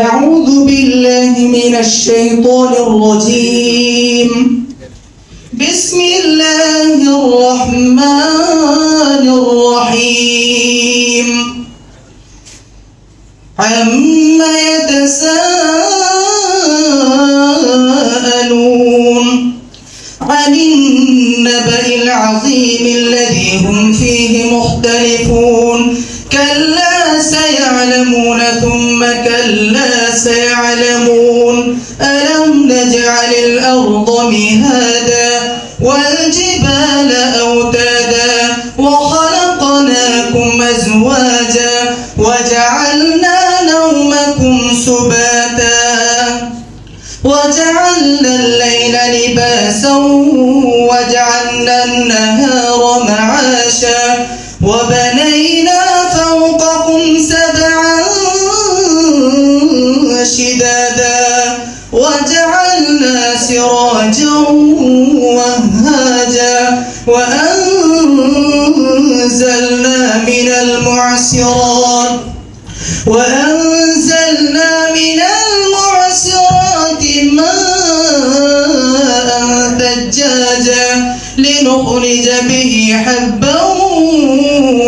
أعوذ بالله من الشيطان الرجيم. بسم الله الرحمن الرحيم. عما يتساءلون عن النبأ العظيم الذي هم فيه مختلفون. كلا سيعلمون ثم كلا سيعلمون. ألم نجعل الأرض مهادا والجبال أوتادا وخلقناكم أزواجا وجعلنا نومكم سباتا وجعلنا الليل لباسا وجعلنا النهار معاشا وبنينا فوقكم سبعا شدادا وجعلنا سراجا وهاجا وأنزلنا من المعصرات ماء ثجاجا لنخرج به حبا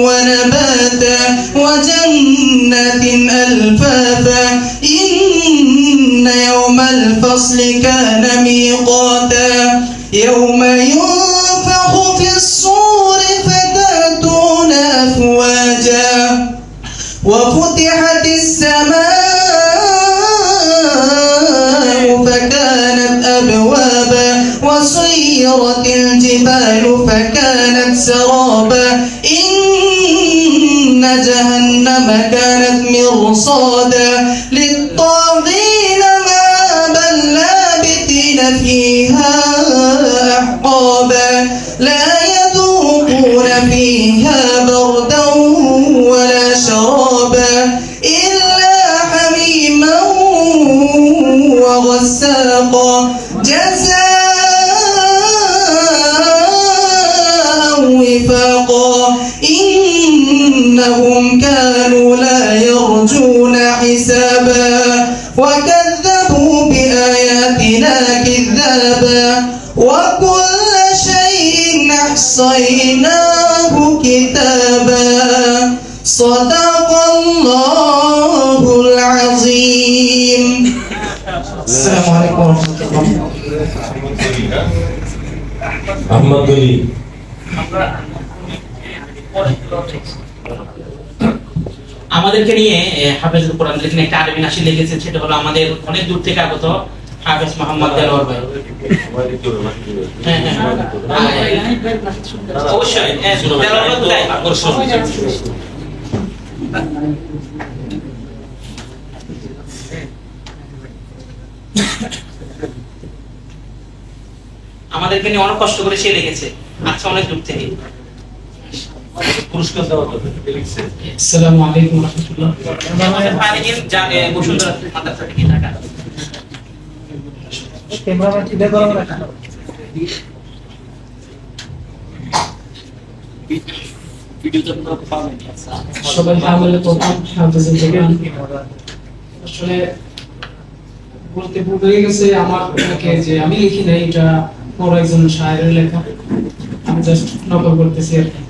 ونباتا وجنات ألفافا. إن يوم الفصل كان ميقاتا. يوم ينفخ في الصور فتأتون أفواجا وفتحت السماء فكانت أبوابا وسيرت الجبال فكانت سرابا. إن جهنم كانت مرصادا للطاغين مآبا لابثين فيها أحقابا. لا يذوقون فيها بردا ولا شرابا إلا حميما وغساقا جزاء وفاقا. إنهم كانوا لا يرجون حسابا وكذبوا بآياتنا كذابا وكل شيء أحصيناه كتابا. صدق الله العظيم. السلام عليكم ورحمة الله. أحمد دولي আমাদেরকে নিয়ে হাফেজুল কোরআন লিখেন একটা আরবি নাসির লিখেছেন, সেটা হলো আমাদের অনেক দূর থেকে আগত হাফেজ মোহাম্মদ দেলোয়ার ভাই। অবশ্যই আমাদেরকে নিয়ে অনেক কষ্ট করে সে লিখেছে। আচ্ছা, অনেক দূর থেকে পুরস্কার দেওয়া হবে। আসসালামু আলাইকুম ওয়া রাহমাতুল্লাহ। আমাদের পানির জাগে বসুন্ধরা মাদ্রাসা থেকে ঢাকা। ক্যামেরা ঠিক করে রাখা। ভিডিওটা আপনারা পাবেন। সবাই হামলে প্রথম হাফেজুল কোরআন আসলে বলতে ভুল হয়ে গেছে আমার থেকে, যে আমি লিখি নাই, এটা বড় একজন শায়েরের লেখা, আমি জাস্ট নকল করতেছি আর কি।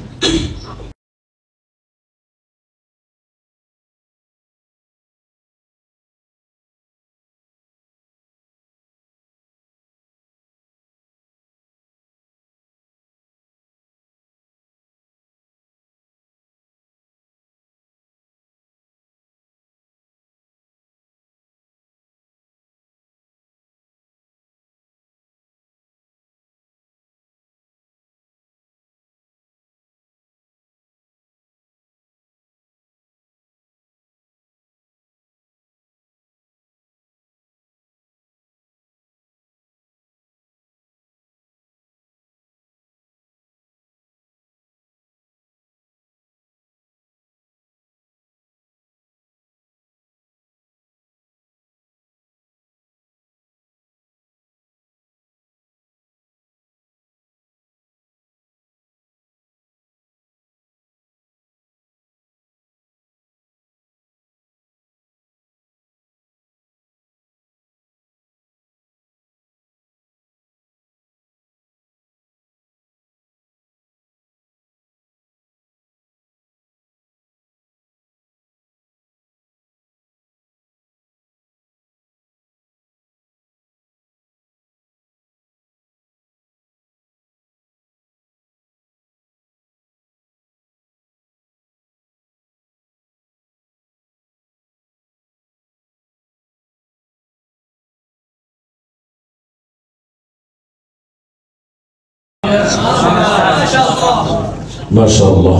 মাশাআল্লাহ।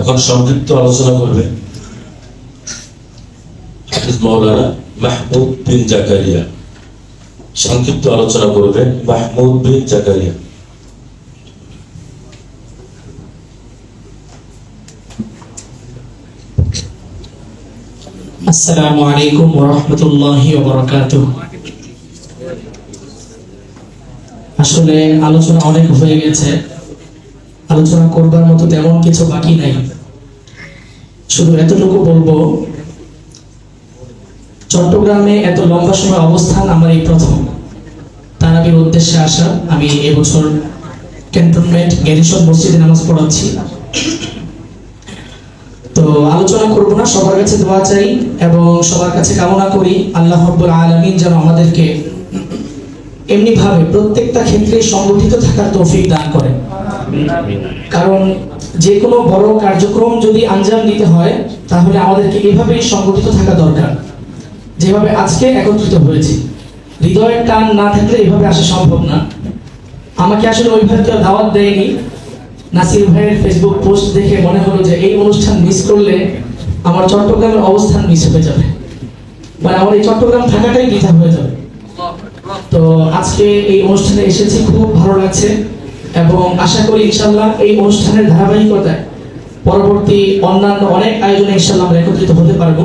এখন সংক্ষিপ্ত আলোচনা করবে হাফিজ মাওলানা মাহমুদ বিন জাকারিয়া। সংক্ষিপ্ত আলোচনা করবে মাহমুদ বিন জাকারিয়া। আসসালামু আলাইকুম ওয়া রাহমাতুল্লাহি ওয়া বারাকাতুহু। আসলে আলোচনা অনেক হয়ে গেছে, আলোচনা করবার মতো তেমন কিছু বাকি নাই। শুধু এতটুকু বলবো, চট্টগ্রামে এত লম্বা সময় অবস্থান আমার এই প্রথম। তারাবির উদ্দেশ্যে আসা। আমি এবছর ক্যান্টনমেন্ট গ্যারিসন মসজিদে নামাজ পড়াচ্ছি। তো আলোচনা করব না, সবার কাছে দোয়া চাই এবং সবার কাছে কামনা করি আল্লাহ রাব্বুল আলামিন যেন আমাদেরকে এমনি ভাবে প্রত্যেকটা ক্ষেত্রে সংগঠিত থাকার তৌফিক দান করেন। কারণ যে কোনো বড় কার্যক্রম যদি আঞ্জাম দিতে হয় তাহলে আমাদেরকে এভাবেই সংগঠিত থাকা দরকার, যেভাবে আজকে একত্রিত হয়েছি। হৃদয়ের টান না থাকলে এভাবে আসা সম্ভব না। আমাকে আসলে ওইভাবে কেউ দাওয়াত দেয়নি। নাসির ভাইয়ের ফেসবুক পোস্ট দেখে মনে হলো যে এই অনুষ্ঠান মিস করলে আমার চট্টগ্রামের অবস্থান মিস হয়ে যাবে, মানে আমার এই চট্টগ্রাম থাকাটাই বৃথা হয়ে যাবে। তো আজকে এই অনুষ্ঠানে এসেছি, খুব ভালো লাগছে এবং আশা করি ইনশাআল্লাহ এই অনুষ্ঠানের ধারাবাহিকতায় পরবর্তী অন্যান্য অনেক আয়োজনে ইনশাআল্লাহ আমরা একত্রিত হতে পারবো।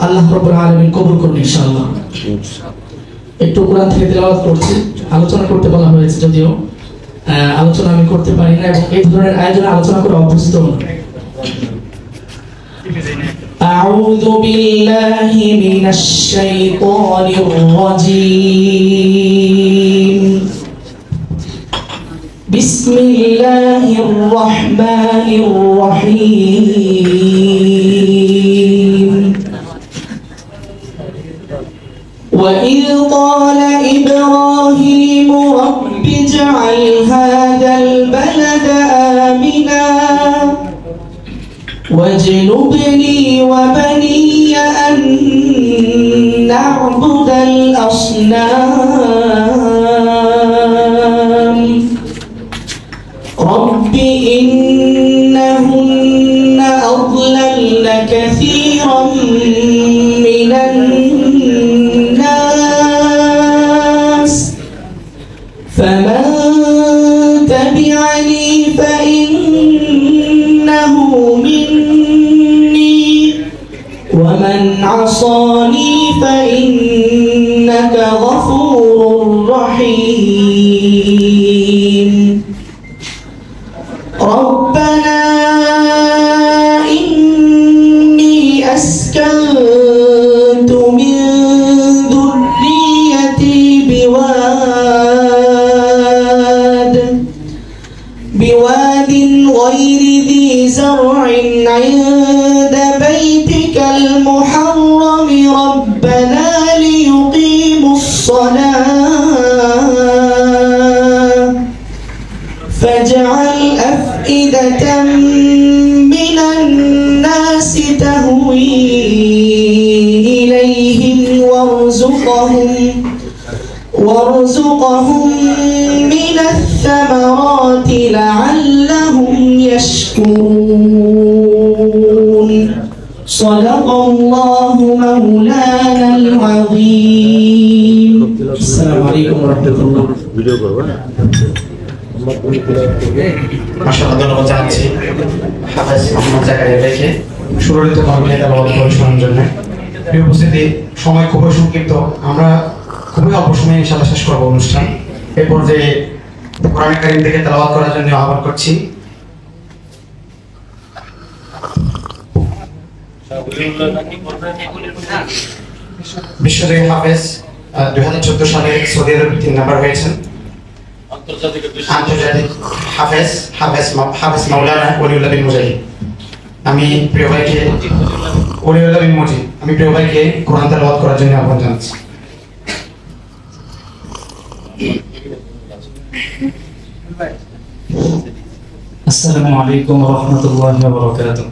আল্লাহ রাব্বুল আলামিন কবুল করুন ইনশাআল্লাহ। একটু কোরআন থেকে তেলাওয়াত করছি। আলোচনা করতে বলা হয়েছে, যদিও আলোচনা আমি করতে পারি না এবং এই ধরনের আয়োজনে আলোচনা করে অভ্যস্ত না। أعوذ بالله من الشيطان الرجيم. بسم الله الرحمن الرحيم. وإذ قال إبراهيم رب اجعل هذا البلد آمنا واجنبني وبني أن نعبد الأصنام رب إنهن أضللن كثيرا من الناس فمن تبعني فإنه مني ومن عصاني فإنك غفور رحيم ربنا إني أسكنت من ذريتي بواد غير ذي زرع عند بيتك المحرم ربنا ليقيموا الصلاة فاجعل أفئدة من الناس تهوي إليهم وارزقهم من الثمرات لعلهم يشكرون صدق الله مولانا العظيم. السلام عليكم ورحمة الله. মাশাআল্লাহ, ধন্যবাদ জানাচ্ছি হাফেজ মোহাম্মদ জাকারিয়া ভাইকে সুরলিত কণ্ঠে তেলাওয়াত পরিবেশনের জন্য। প্রিয় উপস্থিতি, সময় খুবই সংক্ষিপ্ত, আমরা খুবই অল্প সময়ে ইনশাআল্লাহ শেষ করবো অনুষ্ঠান। এই পর্যায়ে কোরআন কারীম থেকে তেলাওয়াত করার জন্য আহ্বান করছি বিশ্বজয়ী হাফেজ, 2014 সালে সৌদি আরবে 3 নাম্বার হয়েছেন। আন্তর্জাতিক হাফেজ মাওলানা ওলিউল্লাহ বিন মুজাহিদ। আমি প্রিয় ভাইকে ওলিউল্লাহ বিন মজিদ, আমি প্রিয় ভাইকে কোরআন তেলাওয়াত করার জন্য আহ্বান জানাচ্ছি। আসসালামু আলাইকুম ওয়া রাহমাতুল্লাহি ওয়া বারাকাতুহু।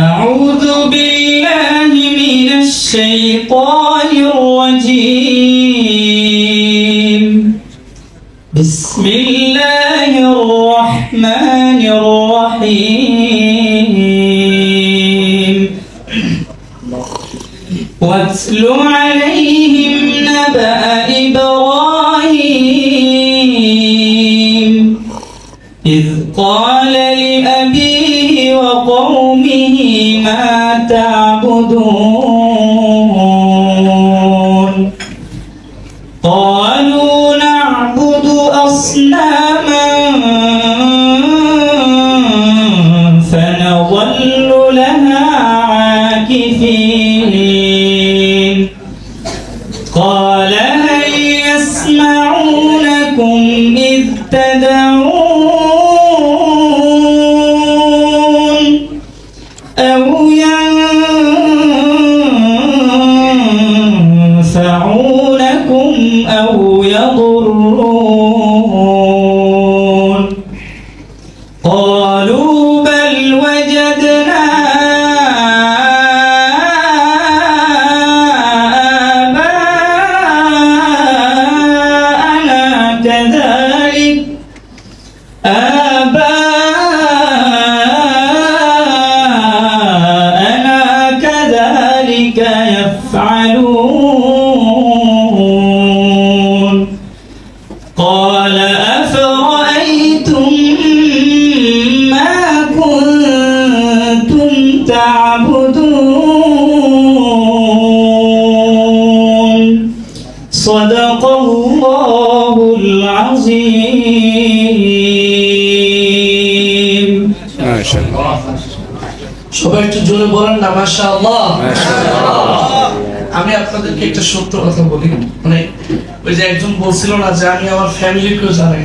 أعوذ بالله من الشيطان الرجيم. بسم الله الرحمن الرحيم. واتل عليهم نبأ إبراهيم إذ قال لأبيه وقومه ما تعبدون قالوا نعبد أصناما فنظل لها عاكفين قال هل يسمعونكم إذ تدعون أو ينفعونكم أو يضرون قالوا بل وجدنا آباءنا كذلك يفعلون قال أفرأيتم ما كنتم تعبدون صدق الله العظيم. সবাই একটু জোরে বলেন না মাশাআল্লাহ। আমি আপনাদেরকে একটা সত্য কথা বলি, মানে ওই যে একজন বলছিল না যে আমি আমার ফ্যামিলি কেউ জানে,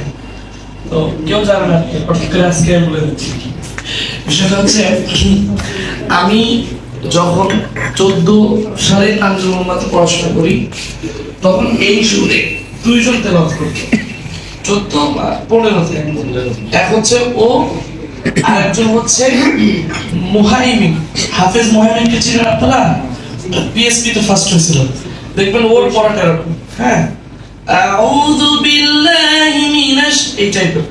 তো কেউ জানে না, হঠাৎ করে আজকে আমি বলে দিচ্ছি। বিষয়টা হচ্ছে আমি যখন 14 সালে তানজিমুল উম্মাতে পড়াশোনা করি, তখন এই সুরে 2 জন তেলাওয়াত করতো, 14 বা 15-তে। এক হচ্ছে ও, আর একজন হচ্ছে মুহাইমিন, হাফেজ মুহাইমিনকে চিনেন আপনারা? পিএসপি তো ফার্স্ট হয়েছিল, দেখবেন ওর পড়াটা এরকম, হ্যাঁ, আউযু বিল্লাহি মিনাশ, এই টাইপের।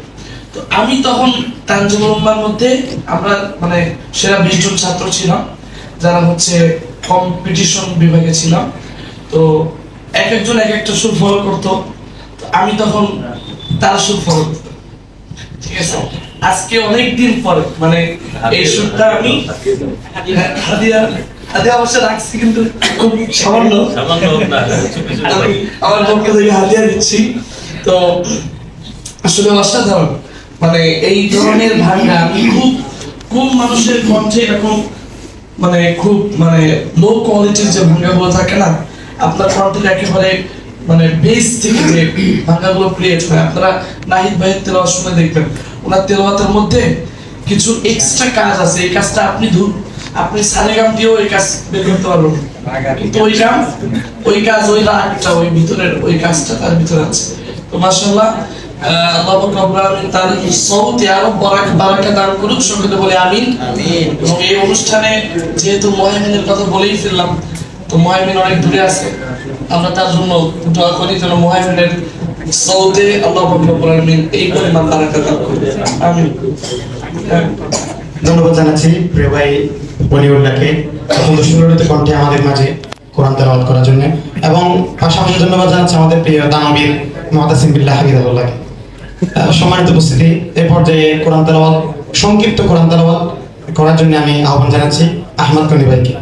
তো আমি তখন তানজিমুল উম্মার মধ্যে আমরা মানে সেরা 20 জন ছাত্র ছিলাম, যারা হচ্ছে কম্পিটিশন বিভাগে ছিলাম। তো এক একজন এক একটা সুর ফলো করতো, তো আমি তখন তার সুর ফলো করতাম, ঠিক আছে। আজকে অনেক দিন পরে মানে এই সুরটা আমি হাদিয়া অবশ্য রাখছি, কিন্তু খুব সামান্য, আমি আমার পক্ষ থেকে হাদিয়া দিচ্ছি। তো আসলে অসাধারণ, মানে এই ধরনের ভাঙা আমি খুব কম মানুষের কণ্ঠে এরকম মানে খুব মানে লো কোয়ালিটির যে ভাঙাগুলো থাকে না, আপনার কণ্ঠের একেবারে মানে বেস থেকে যে ভাঙাগুলো ক্রিয়েট হয়। আপনারা নাহিদ ভাইয়ের তেলাওয়াত শুনে দেখবেন, ওনার তেলাওয়াতের মধ্যে কিছু এক্সট্রা কাজ আছে, এই কাজটা আপনি সারেগাম দিয়েও এই কাজ বের করতে পারবেন, কিন্তু ওই কাজ ওই রাগটা ওই ভিতরের ওই কাজটা তার ভিতরে আছে। তো মাশাআল্লাহ, আল্লাহ পাক রব্বুল আলামিন তার সওতে আরো বারাকা দান করুক, সকলে বলে আমিন। এবং এই অনুষ্ঠানে যেহেতু মুহাইমিনের কথা বলেই ফেললাম, তো মুহাইমিন অনেক দূরে আছে, আমরা তার জন্য দোয়া করি যেন মুহাইমিনের সওতে আল্লাহ পাক রব্বুল আলামিন এই পরিমাণ বারাকা দান করুন, আমিন। ধন্যবাদ জানাচ্ছি প্রিয় ভাই ওলিউল্লাহকে সুন্দর সুন্দর কণ্ঠে আমাদের মাঝে কোরআন তেলাওয়াত করার জন্য, এবং পাশাপাশি ধন্যবাদ জানাচ্ছি আমাদের প্রিয় দানবীর মুতাসিম বিল্লাহ হাফিজাহুল্লাহকে। সম্মানিত উপস্থিতি, এই পর্যায়ে কোরআন তেলাওয়াত, সংক্ষিপ্ত কোরআন তেলাওয়াত করার জন্য আমি আহ্বান জানাচ্ছি আহমদ কনি ভাইকে।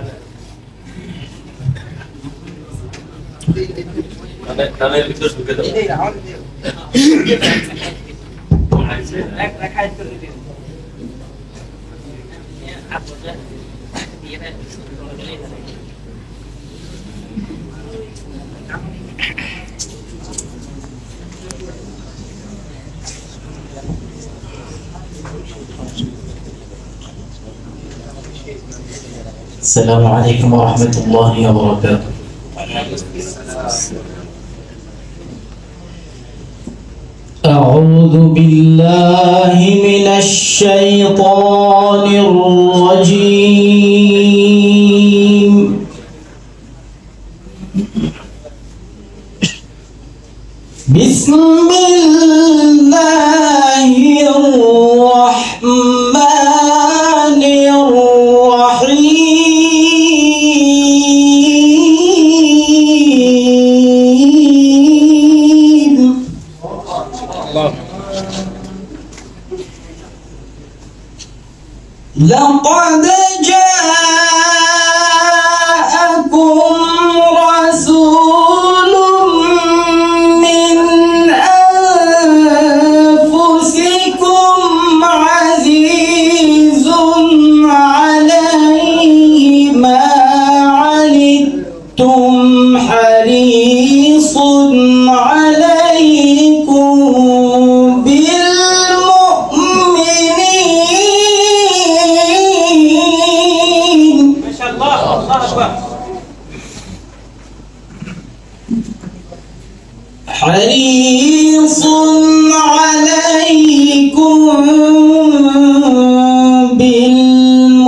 السلام عليكم ورحمة الله وبركاته. أعوذ بالله من الشيطان الرجيم. بسم الله الرحمن الرحيم. لقد جاءكم رسول من أنفسكم عزيز عليه ما عنتم حريص عليكم حريص عليكم بالمؤمنين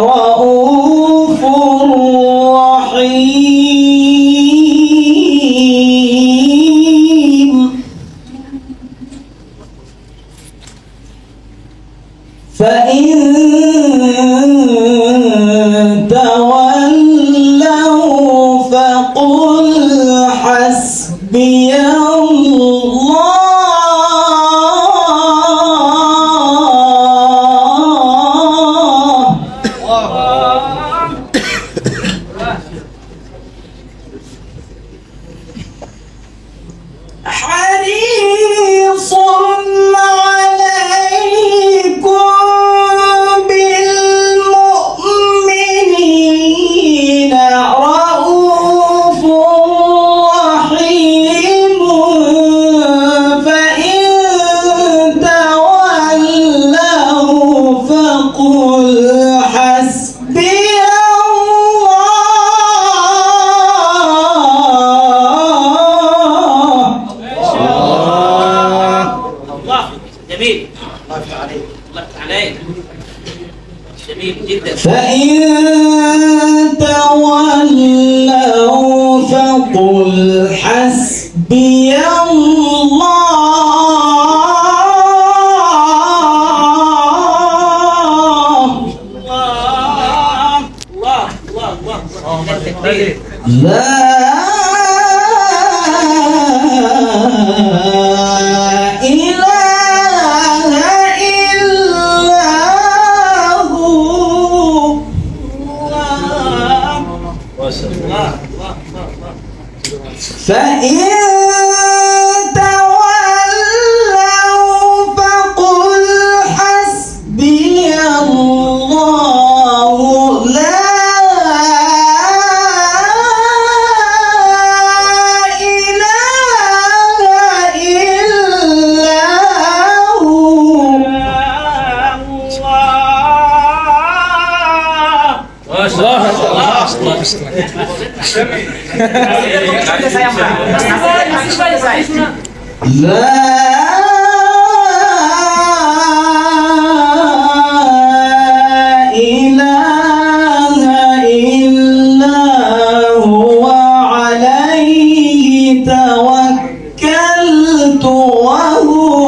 رؤوف رحيم. فإن تولوا فقل حسبي حريص عليكم بالمؤمنين رؤوف رحيم. فإن تولوا فقل حسبي جميل. الله يفتح عليك. الله يفتح عليك. جميل جدا. فإن تولوا فقل حسبي الله. لا إله إلا هو. فإن تولوا فقل حسبي الله لا إله إلا هو عليه توكلت وهو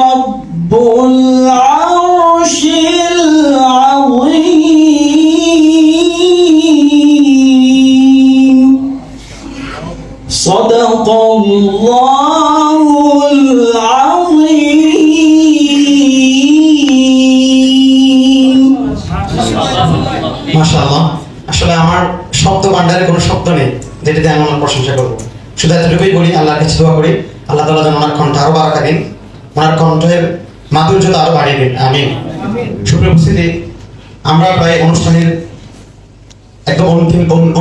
رب العرش العظيم. صدق الله العظيم. মাশাআল্লাহ। আসলে আমার শব্দ ভান্ডারে কোনো শব্দ নেই যেটাতে আমি ওনার প্রশংসা করবো। শুধু এতটুকুই বলি, আল্লাহর কাছে দোয়া করি আল্লাহ তাআলা যেন ওনার কণ্ঠ আরো বাড়াতে দিন, ওনার কণ্ঠের মাধুর্যতা আরো বাড়িয়ে দিন। আমিন। সুপ্রিয় উপস্থিতি, আমরা প্রায় অনুষ্ঠানের একদম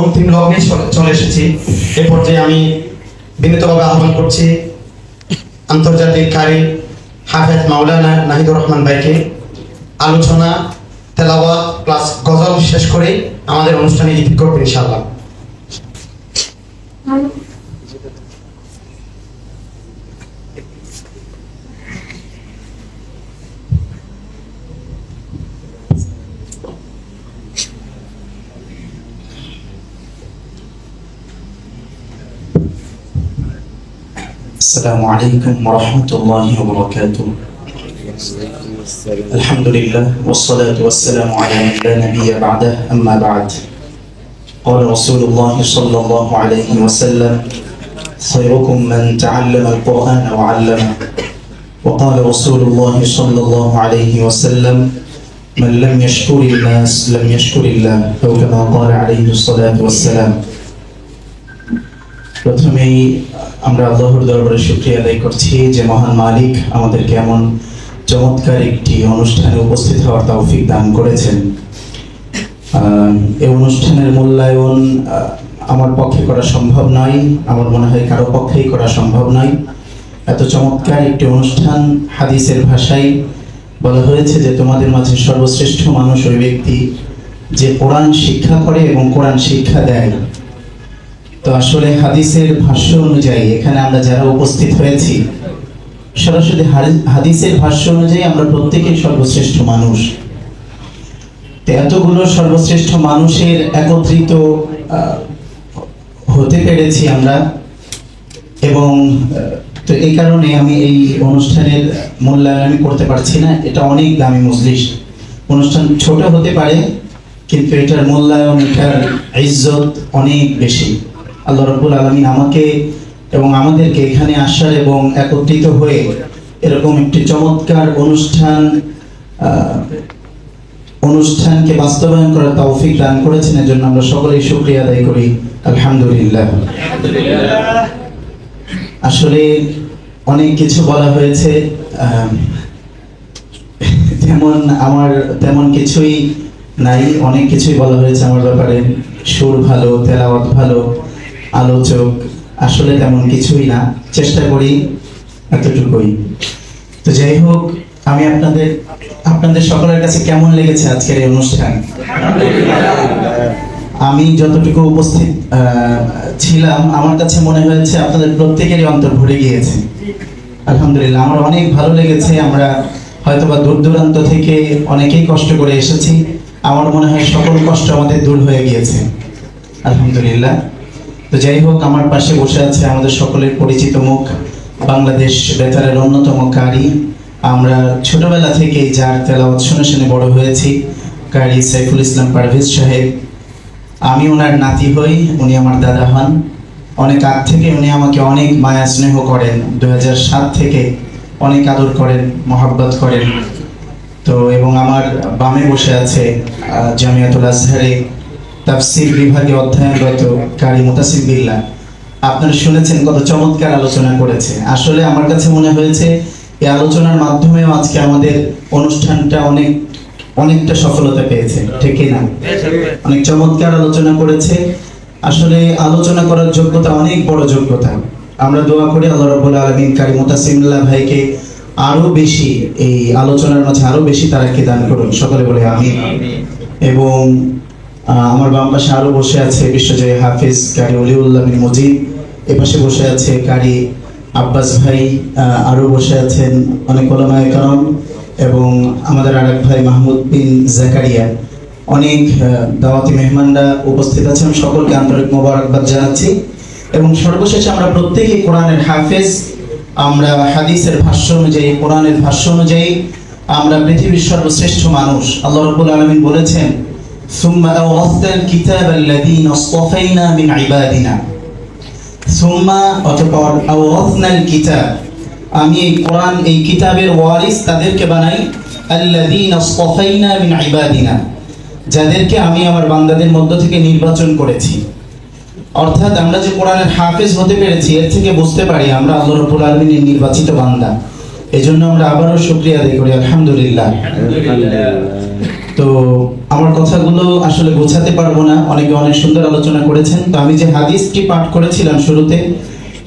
অন্তিম লগ্নে চলে এসেছি। এ পর্যায়ে আমি বিনীতভাবে আহ্বান করছি আন্তর্জাতিক কারি হাফেজ মাওলানা নাহিদুর রহমান ভাইকে আলোচনা তেলাওয়াত প্লাস গজল শেষ করে আমাদের অনুষ্ঠানে ইতি করবেন ইনশাআল্লাহ। السلام عليكم ورحمة الله وبركاته. الحمد لله والصلاة والسلام على من لا نبي بعده، أما بعد. قال رسول الله صلى الله عليه وسلم: خيركم من تعلم القرآن وعلمه. وقال رسول الله صلى الله عليه وسلم: من لم يشكر الناس لم يشكر الله، أو كما قال عليه الصلاة والسلام. প্রথমেই আমরা আল্লাহর দরবারে শুকরিয়া আদায় করছি যে মহান মালিক আমাদেরকে এমন চমৎকার একটি অনুষ্ঠানে উপস্থিত হওয়ার তৌফিক দান করেছেন। এই অনুষ্ঠানের মূল্যায়ন আমার পক্ষে করা সম্ভব নয়, আমার মনে হয় কারো পক্ষেই করা সম্ভব নয়। এত চমৎকার একটি অনুষ্ঠান, হাদিসের ভাষায় বলা হয়েছে যে তোমাদের মাঝে সর্বশ্রেষ্ঠ মানুষ ওই ব্যক্তি যে কোরআন শিক্ষা করে এবং কোরআন শিক্ষা দেয়। তো আসলে হাদিসের ভাষ্য অনুযায়ী এখানে আমরা যারা উপস্থিত হয়েছি সরাসরি হাদিসের ভাষ্য অনুযায়ী আমরা প্রত্যেকেই সর্বশ্রেষ্ঠ মানুষ। তো এতগুলো সর্বশ্রেষ্ঠ মানুষের একত্রিত হতে পেরেছি আমরা, এবং তো এই কারণে আমি এই অনুষ্ঠানের মূল্যায়ন আমি করতে পারছি না। এটা অনেক দামি মজলিস, অনুষ্ঠান ছোট হতে পারে কিন্তু এটার মূল্যায়ন, এটার ইজ্জত অনেক বেশি। আল্লাহ রাব্বুল আলামিন আমাকে এবং আমাদেরকে এখানে আসার এবং একত্রিত হয়ে এরকম একটি চমৎকার অনুষ্ঠানকে বাস্তবায়ন করার তৌফিক দান করেছেন। এর জন্য আমরা সকলেই শুকরিয়া আদায় করি, আলহামদুলিল্লাহ। আসলে অনেক কিছু বলা হয়েছে, তেমন কিছুই নাই, অনেক কিছুই বলা হয়েছে আমার ব্যাপারে। সুর ভালো, তেলাওয়াত ভালো, আলোচক আসলে তেমন কিছুই না, চেষ্টা করি এতটুকুই। তো যাই হোক, আমি আপনাদের সকলের কাছে কেমন লেগেছে আজকের এই অনুষ্ঠান? আমি যতটুকু উপস্থিত ছিলাম আমার কাছে মনে হয়েছে আপনাদের প্রত্যেকেরই অন্তর ভরে গিয়েছে। আলহামদুলিল্লাহ, আমার অনেক ভালো লেগেছে। আমরা হয়তোবা দূর দূরান্ত থেকে অনেকেই কষ্ট করে এসেছি, আমার মনে হয় সকল কষ্ট আমাদের দূর হয়ে গিয়েছে, আলহামদুলিল্লাহ। তো যাই হোক, আমার পাশে বসে আছে আমাদের সকলের পরিচিত মুখ, বাংলাদেশ বেতারের অন্যতম কারি। আমরা ছোটবেলা থেকেই যার তেলাওয়াত শুনে শুনে বড় হয়েছি, কারি সাইফুল ইসলাম পারভেজ সাহেব। আমি ওনার নাতি হই, উনি আমার দাদা হন। অনেক আগ থেকে উনি আমাকে অনেক মায়া স্নেহ করেন, 2007 থেকে অনেক আদর করেন, মহাব্বত করেন। তো এবং আমার বামে বসে আছে জামিয়াতুল আজহারে তাফসীর বিভাগে অধ্যয়নরত কারি মুতাসিম বিল্লাহ। আপনারা শুনেছেন কত চমৎকার আলোচনা করেছে। আসলে আমার কাছে মনে হয়েছে এই আলোচনার মাধ্যমেও আজকে আমাদের অনুষ্ঠানটা অনেকটা সফলতা পেয়েছে, ঠিক না? অনেক চমৎকার আলোচনা করেছে। আসলে আলোচনা করার যোগ্যতা অনেক বড় যোগ্যতা। আমরা দোয়া করি আল্লাহ রাব্বুল আলামিন কারি মুতাসিম বিল্লাহ ভাইকে আরো বেশি এই আলোচনার মাঝে আরো বেশি তারাক্কি দান করুন, সকলে বলে আমিন। এবং আমার বাম পাশে আরো বসে আছে বিশ্বজয় হাফিজ কারি ওলিউল্লাহ বিন মুজিব, এ পাশে বসে আছে কারি আব্বাস ভাই, আরো বসে আছেন অনেক ওলামায়ে কেরাম, এবং আমাদের আরেক ভাই মাহমুদ বিন জাকারিয়া। অনেক দাওয়াতি মেহমানরা উপস্থিত আছেন, সকলকে আন্তরিক মোবারকবাদ জানাচ্ছি। এবং সর্বশেষে আমরা প্রত্যেকেই কোরআনের হাফেজ। আমরা হাদিসের ভাষ্য অনুযায়ী, কোরআনের ভাষ্য অনুযায়ী আমরা পৃথিবীর সর্বশ্রেষ্ঠ মানুষ। আল্লাহ রাব্বুল আলামিন বলেছেন, সুম্মা আওরাসনাল কিতাবাল্লাযীনা ইসতাফাইনা মিন ইবাদিনা। সুম্মা অতঃপর আওরাসনাল কিতাব, আমি এই কোরআন, এই কিতাবের ওয়ারিস তাদেরকে বানাই, আল্লাযীনা ইসতাফাইনা মিন ইবাদিনা, যাদেরকে আমি আমার বান্দাদের মধ্য থেকে নির্বাচন করেছি। অর্থাৎ আমরা যে কোরআনের হাফেজ হতে পেরেছি, এর থেকে বুঝতে পারি আমরা আল্লাহ রাব্বুল আলামিনের নির্বাচিত বান্দা। এজন্য আমরা আবারও শুকরিয়া আদায় করি, আলহামদুলিল্লাহ। তো আমার কথাগুলো আসলে গোছাতে পারবো না, অনেকে অনেক সুন্দর আলোচনা করেছেন। তো আমি যে হাদিসটি পাঠ করেছিলাম শুরুতে,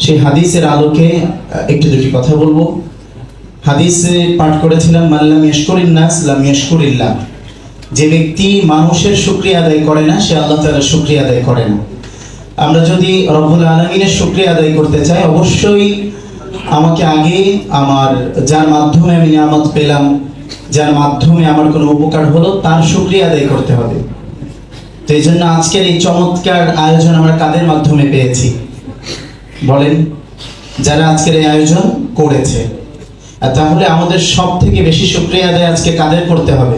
সেই হাদিসের আলোকে একটু দুটি কথা বলবো। হাদিসে পাঠ করেছিলাম, মান লাম ইয়াশকুরিন নাস লাম ইয়াশকুরিল্লাহ। যে ব্যক্তি মানুষের শুকরিয়া আদায় করে না সে আল্লাহ তাআলার শুকরিয়া আদায় করে না। আমরা যদি রব্বুল আলামিনের শুকরিয়া আদায় করতে চাই, অবশ্যই আমাকে আগে আমার যার মাধ্যমে আমি নিয়ামত পেলাম, যার মাধ্যমে আমার কোনো উপকার হলো, তার শুকরিয়া আদায় করতে হবে। তো এই জন্য আজকের এই চমৎকার আয়োজন আমরা কাদের মাধ্যমে পেয়েছি বলেন? যারা আজকের এই আয়োজন করেছে। আর তাহলে আমাদের সব থেকে বেশি শুকরিয়া আদায় আজকে কাদের করতে হবে?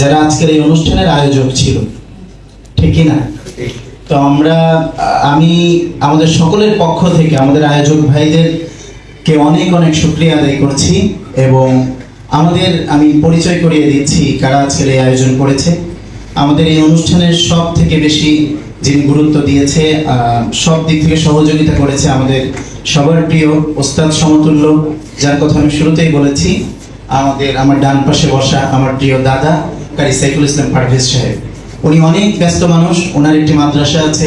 যারা আজকের এই অনুষ্ঠানের আয়োজক ছিল, ঠিক কি না? তো আমি আমাদের সকলের পক্ষ থেকে আমাদের আয়োজক ভাইদেরকে অনেক অনেক শুকরিয়া আদায় করছি। এবং আমি পরিচয় করিয়ে দিচ্ছি কারা আজকের এই আয়োজন করেছে। আমাদের এই অনুষ্ঠানের সব থেকে বেশি যিনি গুরুত্ব দিয়েছে, সব দিক থেকে সহযোগিতা করেছে, আমাদের সবার প্রিয় ওস্তাদ সমতুল্য, যার কথা আমি শুরুতেই বলেছি, আমার ডান পাশে বসা আমার প্রিয় দাদা কারি সাইফুল ইসলাম পারভেজ সাহেব। উনি অনেক ব্যস্ত মানুষ, ওনার একটি মাদ্রাসা আছে,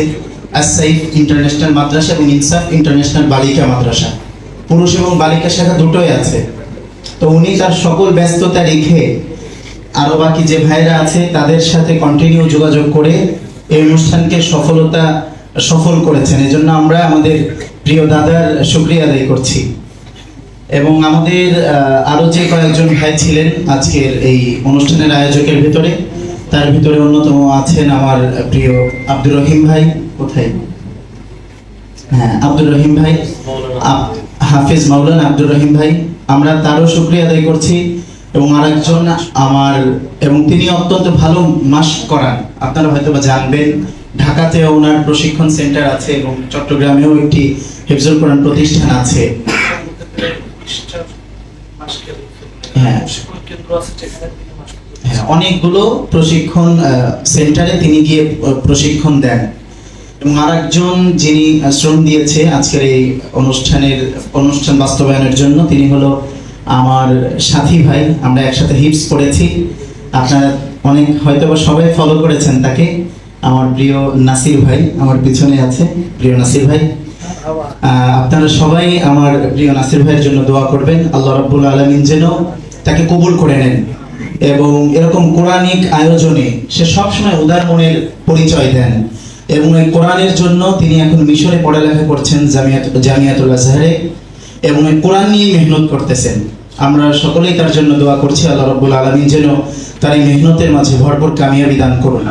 আস-সাইফ ইন্টারন্যাশনাল মাদ্রাসা এবং ইনসাফ ইন্টারন্যাশনাল বালিকা মাদ্রাসা, পুরুষ এবং বালিকা শাখা দুটোই আছে। তো উনি তার সকল ব্যস্ততা রেখে আরো বাকি যে ভাইরা আছে তাদের সাথে কন্টিনিউ যোগাযোগ করে এই অনুষ্ঠানকে সফল করেছেন। এজন্য আমরা আমাদের প্রিয় দাদার শুকরিয়া আদায় করছি। এবং আমাদের আরো যে কয়েকজন ভাই ছিলেন আজকের এই অনুষ্ঠানের আয়োজকের ভিতরে, তার ভিতরে অন্যতম আছেন আমার প্রিয় আব্দুর রহিম ভাই। কোথায়? হ্যাঁ, আব্দুর রহিম ভাই, হাফিজ মাওলানা আব্দুর রহিম ভাই, আমরা তারও শুকরিয়া আদায় করছি। এবং আরেকজন এবং তিনি অত্যন্ত ভালো মাস্ক করান, আপনারা হয়তো বা জানবেন। ঢাকাতেও ওনার প্রশিক্ষণ সেন্টার আছে এবং চট্টগ্রামেও একটি হিফজুল কোরআন প্রতিষ্ঠান আছে। হ্যাঁ, অনেকগুলো প্রশিক্ষণ সেন্টারে তিনি গিয়ে প্রশিক্ষণ দেন। এবং আরেকজন যিনি শ্রম দিয়েছে আজকের এই অনুষ্ঠান বাস্তবায়নের জন্য, তিনি হলো আমার সাথী ভাই। আমরা একসাথে হিপস পড়েছি, আপনারা অনেক হয়তো বা সবাই ফলো করেছেন তাকে, আমার প্রিয় নাসির ভাই আমার পিছনে আছে। প্রিয় নাসির ভাই, আপনারা সবাই আমার প্রিয় নাসির ভাইয়ের জন্য দোয়া করবেন। আল্লাহ রাব্বুল আলামিন যেন তাকে কবুল করে নেন এবং এরকম কোরআনিক আয়োজনে সে সবসময় উদার মনের পরিচয় দেন। এবং এই কোরআনের জন্য তিনি এখন মিশরে পড়ালেখা করছেন জামিয়াতুল আজহারে, এবং এই কোরআন নিয়ে মেহনত করতেছেন। আমরা সকলেই তার জন্য দোয়া করছি, আল্লাহ রাব্বুল আলামিন যেন তার এই মেহনতের মাঝে ভরপুর কামিয়াবি দান করুন।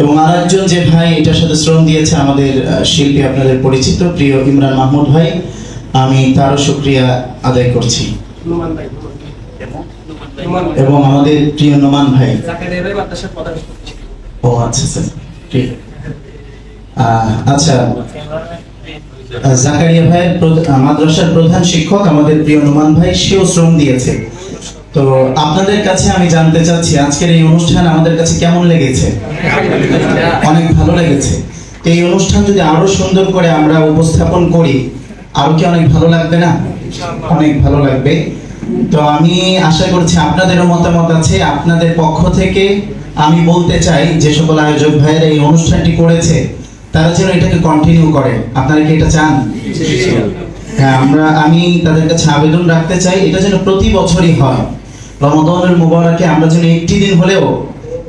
এবং আরেকজন যে ভাই এটার সাথে শ্রম দিয়েছে, আমাদের শিল্পী, আপনাদের পরিচিত প্রিয় ইমরান মাহমুদ ভাই, আমি তারও শুকরিয়া আদায় করছি। এবং আমাদের প্রিয় নোমান ভাই। ও আচ্ছা স্যার, ঠিক। আচ্ছা, জাকারিয়া ভাইয়ের মাদ্রাসার প্রধান শিক্ষক আমাদের প্রিয় নোমান ভাই, সেও শ্রম দিয়েছে। তো আপনাদের কাছে আমি জানতে চাচ্ছি আজকের এই অনুষ্ঠান আমাদের কাছে কেমন লেগেছে? অনেক ভালো লেগেছে। এই অনুষ্ঠান যদি আরো সুন্দর করে আমরা উপস্থাপন করি, আরো কি অনেক ভালো লাগবে না? অনেক ভালো লাগবে। তো আমি আশা করছি আপনাদেরও মতামত আছে। আপনাদের পক্ষ থেকে আমি বলতে চাই, যে সকল আয়োজক ভাইয়েরা এই অনুষ্ঠানটি করেছে তারা যেন এটাকে কন্টিনিউ করে। আপনারা কি এটা চান? হ্যাঁ, আমি তাদের কাছে আবেদন রাখতে চাই, এটা যেন প্রতি বছরই হয়। রমাদানুল মুবারাকে আমরা যেন একটি দিন হলেও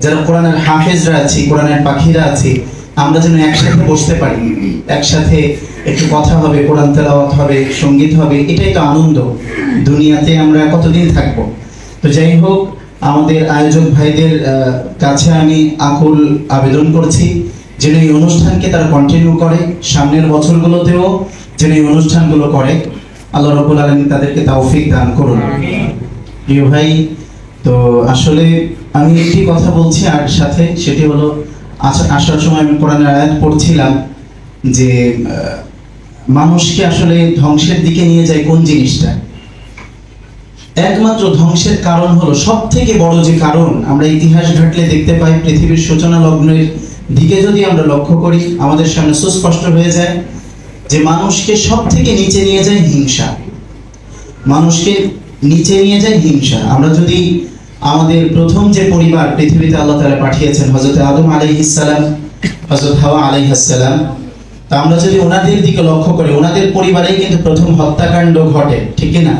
যারা কোরআনের হাফেজরা আছি, কোরআনের পাখিরা আছি, আমরা যেন একসাথে বসতে পারি, একসাথে একটু কথা হবে, কোরআন তেলাওয়াত হবে, সঙ্গীত হবে। এটাই তো আনন্দ। দুনিয়াতে আমরা কতদিন থাকবো? তো যাই হোক, আমাদের আয়োজক ভাইদের কাছে আমি আকুল আবেদন করছি যেন এই অনুষ্ঠানকে তারা কন্টিনিউ করে, সামনের বছরগুলোতেও যেন এই অনুষ্ঠানগুলো করে। আল্লাহ রাব্বুল আলামিন তাদেরকে তৌফিক দান করুন। প্রিয় ভাই, তো আসলে আমি একটি কথা বলছি আর সাথে, সেটি হলো আসার সময় আমি কোরআনের আয়াত পড়ছিলাম যে মানুষকে আসলে ধ্বংসের দিকে নিয়ে যায় কোন জিনিসটা? একমাত্র ধ্বংসের কারণ হলো, সব থেকে বড় যে কারণ আমরা ইতিহাস ঘাটলে দেখতে পাই, পৃথিবীর সূচনা লগ্নের দিকে যদি আমরা লক্ষ্য করি, আমাদের সামনে সুস্পষ্ট হয়ে যায় যে মানুষকে সব থেকে নিচে নিয়ে যায় হিংসা। মানুষকে নিচে নিয়ে যায় হিংসা। আমরা যদি আমাদের প্রথম যে পরিবার পৃথিবীতে আল্লাহ তাআলা পাঠিয়েছেন, হযরত আদম আলাইহিস সালাম, হযরত হাওয়া আলাইহিস সালাম, তা আমরা যদি ওনাদের দিকে লক্ষ্য করি, ওনাদের পরিবারেই কিন্তু প্রথম হত্যাকাণ্ড ঘটে, ঠিক না?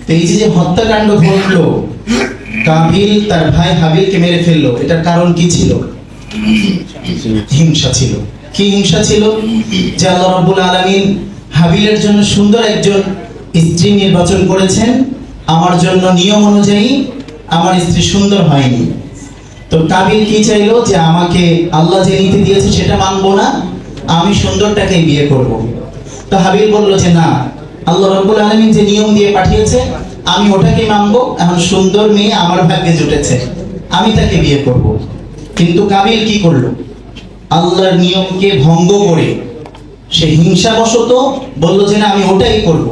তো এই যে হত্যাকাণ্ড ঘটলো, কাবিল তার ভাই হাবিলকে মেরে ফেললো, এটার কারণ কি ছিল? হিংসা ছিল। কি হিংসা ছিল? যে আল্লাহ রাব্বুল আলামিন হাবিলের জন্য সুন্দর একজন স্ত্রী নির্বাচন করেছেন, আমার জন্য নিয়ম অনুযায়ী আমার স্ত্রী সুন্দর হয়নি। তো কাবিল কি চাইলো? যে আমাকে আল্লাহ যে নীতি দিয়েছে সেটা মানবো না, আমি সুন্দরটাকে বিয়ে করব। তো হাবিল বলল যে না, আল্লাহ রাব্বুল আলামিন যে নিয়ম দিয়ে পাঠিয়েছে আমি ওটাকে মানবো, এখন সুন্দর মেয়ে আমার ভাগ্যে জুটেছে, আমি তাকে বিয়ে করব। কিন্তু কাবিল কি করলো? আল্লাহর নিয়মকে ভঙ্গ করে সে হিংসাবশত বলল যে না, আমি ওটাই করব।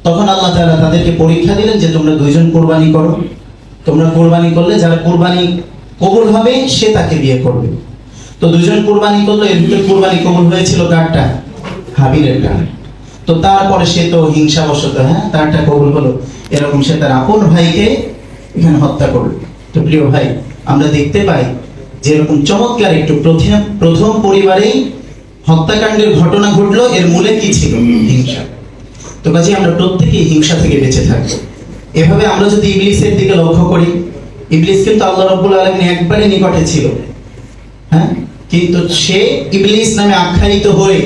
তখন আল্লাহ তাআলা তাদেরকে পরীক্ষা দিলেন যে তোমরা দুইজন কোরবানি করো, তোমরা কোরবানি করলে যার কোরবানি কবুল হবে সে তাকে বিয়ে করবে। তো দুজন কোরবানি করলো, এর ভিতরে কোরবানি কবুল হয়েছিল কারটা? হাবিলেরটা। তো তারপরে সে তো হিংসাবশত তারটা কবুল হলো, এরকম সে তার আপন ভাইকে এখানে হত্যা করলো। তো প্রিয় ভাই, আমরা দেখতে পাই যে এরকম চমৎকার একটু প্রথম পরিবারেই হত্যাকাণ্ডের ঘটনা ঘটলো, এর মূলে কি ছিল? হিংসা। তো কাজে আমরা প্রত্যেকেই হিংসা থেকে বেঁচে থাকবো। এভাবে আমরা যদি ইবলিসের দিকে লক্ষ্য করি, ইবলিস কিন্তু আল্লাহ রাব্বুল আলামিন একবারে নিকটে ছিল, কিন্তু সে ইবলিস নামে আখ্যায়িত হয়ে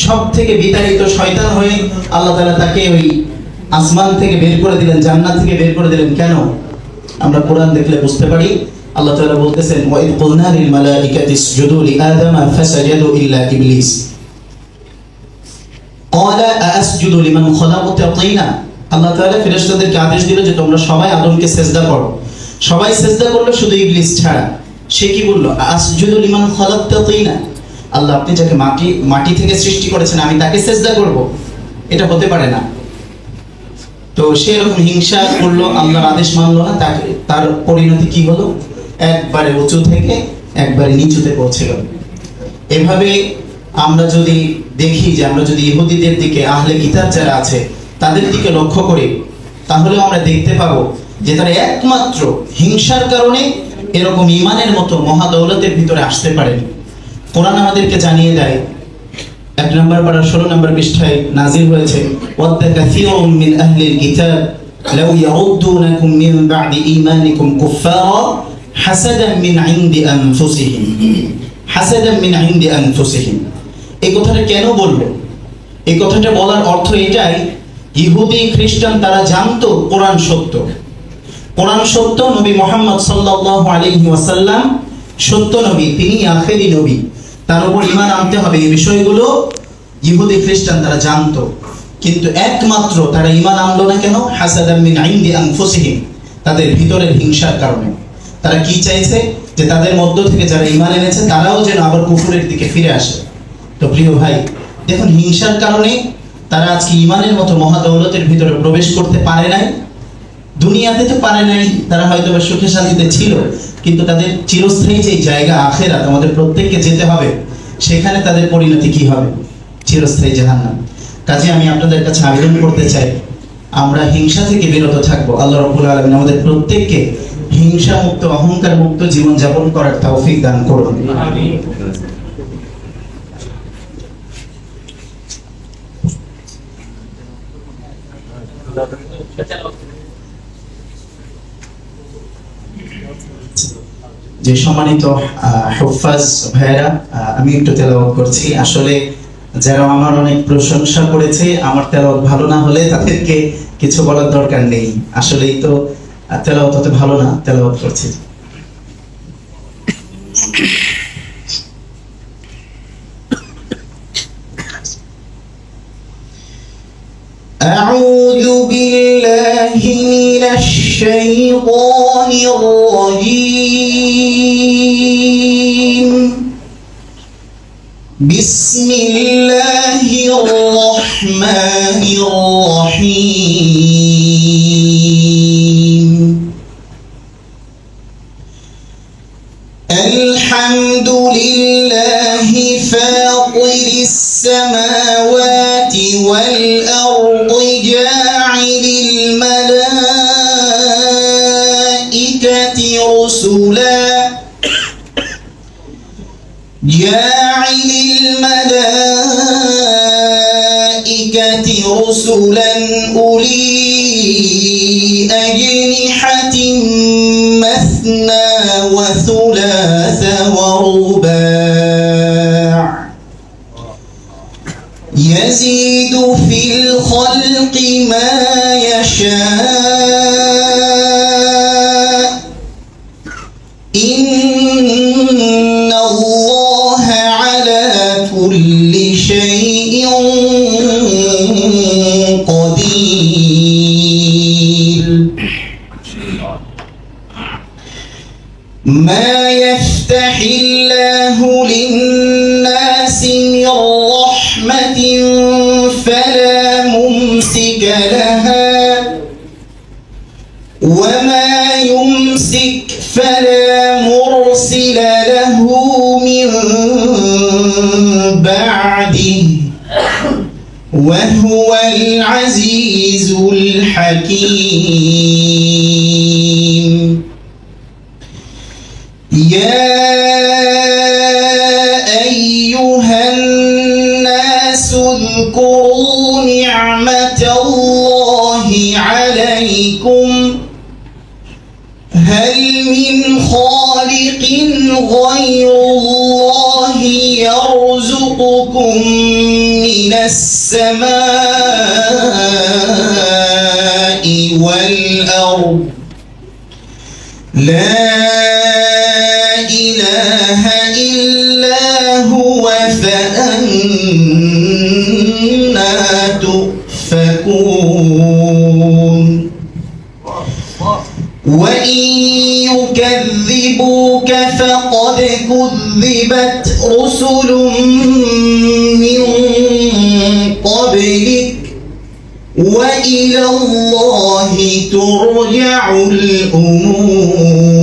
সব থেকে বিতাড়িত শয়তান হয়ে আল্লাহ তাআলা তাকে ওই আসমান থেকে বের করে দিলেন, জান্নাত থেকে বের করে দিলেন। কেন? আমরা কোরআন দেখলে বুঝতে পারি। আল্লাহ তাআলা বলতেছেন ওয়াইদ কুলনা লিল মালাইকাতি ইসজুদু লিআদামা ফাসাজাদু ইল্লা ইবলিস ক্বালা আ'আসজুদু লিমান খালাকতা তিনা। আল্লাহ তাআলা ফেরেশতাদেরকে আদেশ দিল যে তোমরা সবাই আদমকে সিজদা করো। সবাই সিজদা করলো, শুধু ইবলিস ছাড়া। সে কি বলল? আ'আসজুদু লিমান খালাকতা তিনা, আল্লাহ আপনি যাকে মাটি থেকে সৃষ্টি করেছেন আমি তাকে সিজদা করব? এটা হতে পারে না। তো সে এরকম হিংসা করলো, আল্লাহর আদেশ মানলো না, তার পরিণতি কি হলো? একবারে উঁচু থেকে একবারে নিচুতে পৌঁছে গেল। এভাবে আমরা যদি দেখি যে আমরা যদি ইহুদিদের দিকে, আহলে কিতাব যারা আছে তাদের দিকে লক্ষ্য করি, তাহলেও আমরা দেখতে পাবো যে তারা একমাত্র হিংসার কারণে এরকম ঈমানের মতো মহাদৌলতের ভিতরে আসতে পারেনি। কোরআন আমাদেরকে জানিয়ে দেয়, 1 নম্বর পারা 16 নম্বর পৃষ্ঠায় নাযিল হয়েছে ওয়াদ্দা কাসীরুম মিন আহলিল কিতাব লাউ ইয়ারুদ্দুনাকুম মিন বা'দি ঈমানিকুম কুফফারা হাসাদান মিন ইনদি আনফুসিহিম, হাসাদান মিন ইনদি আনফুসিহিম। এই কথাটা কেন বলবো? এই কথাটা বলার অর্থ এটাই, ইহুদি খ্রিস্টান তারা জানতো কোরআন সত্য, কোরআন সত্য, নবী মুহাম্মদ সাল্লাল্লাহু আলাইহি ওয়াসাল্লাম সত্য নবী, তিনি আখেরি নবী, তার উপর ঈমান আনতে হবে, এই বিষয়গুলো ইহুদি খ্রিস্টান তারা জানতো। কিন্তু একমাত্র তারা ঈমান আনলো না কেন? হাসাদাম মিন ইনদি আনফুসিহিম, তাদের ভিতরের হিংসার কারণে। তারা কি চাইছে? যে তাদের মধ্য থেকে যারা ঈমান এনেছে তারাও যেন আবার কুফরের দিকে ফিরে আসে। তো প্রিয় ভাই, দেখুন হিংসার কারণে তারা আজকে ঈমানের মতো মহাদৌলতের ভিতরে প্রবেশ করতে পারে নাই। দুনিয়াতে তো পারে নাই, তারা হয়তো বা সুখে শান্তিতে ছিল, কিন্তু তাদের চিরস্থায়ী যে জায়গা আখিরাত, আমাদের প্রত্যেককে যেতে হবে, সেখানে তাদের পরিণতি কি হবে? চিরস্থায়ী জাহান্নাম। কাজে আমি আপনাদের কাছে আবেদন করতে চাই, আমরা হিংসা থেকে বিরত থাকবো। আল্লাহ রাব্বুল আলামিন আমাদের প্রত্যেককে হিংসা মুক্ত, অহংকার মুক্ত জীবন যাপন করার তৌফিক দান করুন। আমিন। যে সম্মানিত হুফাজ ভাইরা, আমি একটু তেলাওয়াত করছি। আসলে যারা আমার অনেক প্রশংসা করেছে, আমার তেলাওয়াত ভালো না হলে তাদেরকে কিছু বলার দরকার নেই। আসলেই তো তেলাওয়াত অত ভালো না, তেলাওয়াত করছি। أعوذ بالله من الشيطان الرجيم. بسم الله الرحمن الرحيم. الحمد لله فاطر السماوات والأرض جاعل الملائكة رسلا أولي أجنحة مثنى وثلاث ورباع يزيد في الخلق ما يشاء إن الله على كل شيء قدير. ما يفتح الله للناس من رحمة فلا ممسك لها وما يمسك فلا مرسل له من بعده وهو العزيز الحكيم. يا أيها الناس اذكروا نعمة الله عليكم هل من خالق غير الله يرزقكم من السماء والأرض لا إله إلا هو فأنى تؤفكون. وإن يكذبوك فقد كذبت رسل من قبلك وإلى الله ترجع الأمور.